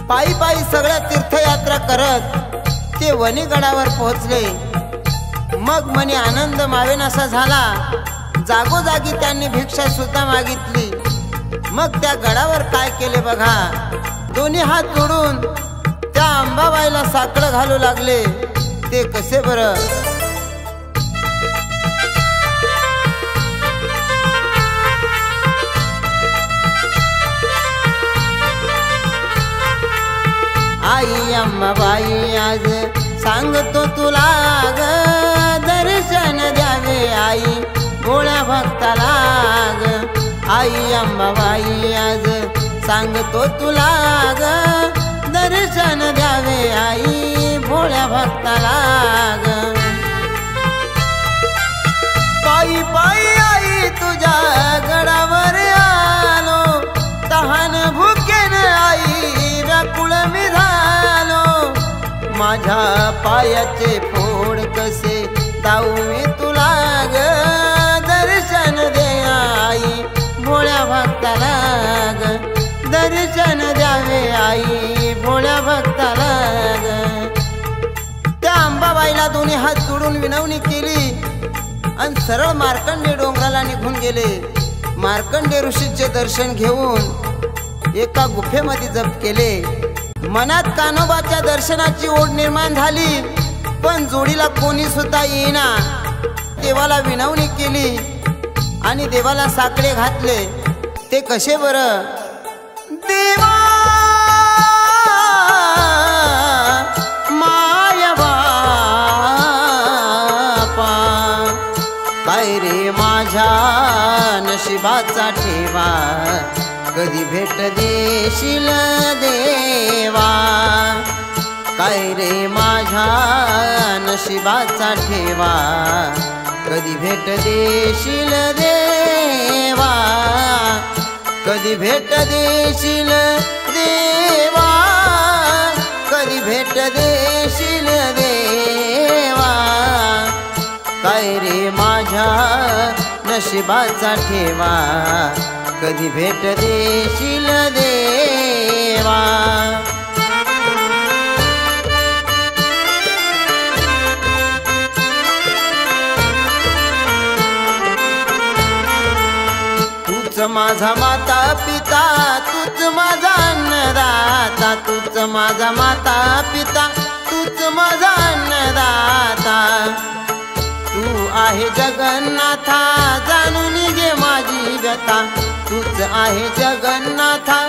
पायी पायी सगळ्या तीर्थयात्रा करत ते वणीगडावर पोहोचले। मग मनी आनंद मावेनासा झाला। जागोजागी त्यांनी भिक्षा सुद्धा मागितली। मग त्या गडावर काय केले बघा, दोन्ही हात जोडून त्या अंबाबाईला साकडं घालू लागले। ते कसे बरं? आई अंबाबाई आज सांगतो तुला ग, दर्शन द्यावे आई भोळ्या भक्ताला ग। आई अंबाबाई आज सांगतो तुला ग, दर्शन द्यावे आई भोळ्या भक्ताला ग। पायी पायी आई तुझ्या गडावर आलो, तहान भुकेन आई व्याकुळ मी झालो। माझ्या पायाचे फोड कसे दाऊ मी तुला ग, दर्शन दे आई भोळ्या भक्ताला ग। दर्शन द्यावे आई भोळ्या भक्ताला ग। त्या अंबाबाईला दोन्ही हात जोडून विनवणी केली आणि सरळ मार्कंडे डोंगराला निघून गेले। मार्कंडे ऋषीचे दर्शन घेऊन एका गुफेमध्ये जप केले। मनात कान्होबाच्या दर्शनाची ओढ निर्माण झाली, पण जोडीला कोणी सुद्धा येईना। देवाला विनवणी केली आणि देवाला साकडे घातले। ते कसे बरं? देवा माया बापा, काय रे माझ्या नशिबाचा ठेवा, कधी भेट देशील देवा। काय रे माझ्या नशिबाचा ठेवा, कधी भेट देशील देवा। कधी भेट देशील देवा, कधी भेट देशील देवा। काय रे माझ्या नशिबाचा ठेवा, कधी भेट देशील देवा। तूच माझा माता पिता, तूच माझा अन्नदाता। तूच माझा माता पिता, तूच माझा अन्नदाता। तू आहे जगन्नाथा, जाणून घे माझी व्यथा। तूच आहे जगन्नाथा,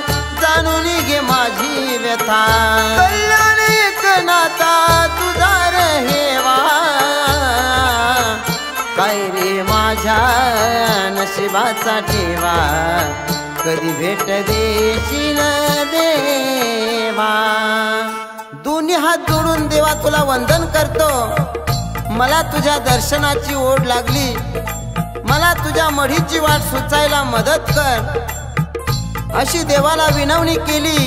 जाणून घे माझी व्यथा। कल्याण एकनाथा तुझा रहेवा, काय रे माझ्या नशिबाचा ठेवा, कधी भेट देशील देवा। दोन्ही हात जोडून देवा तुला वंदन करतो। मला तुझ्या दर्शनाची ओढ लागली, मला तुझ्या मढीची वाट सुचायला मदत कर, अशी देवाला विनवणी केली।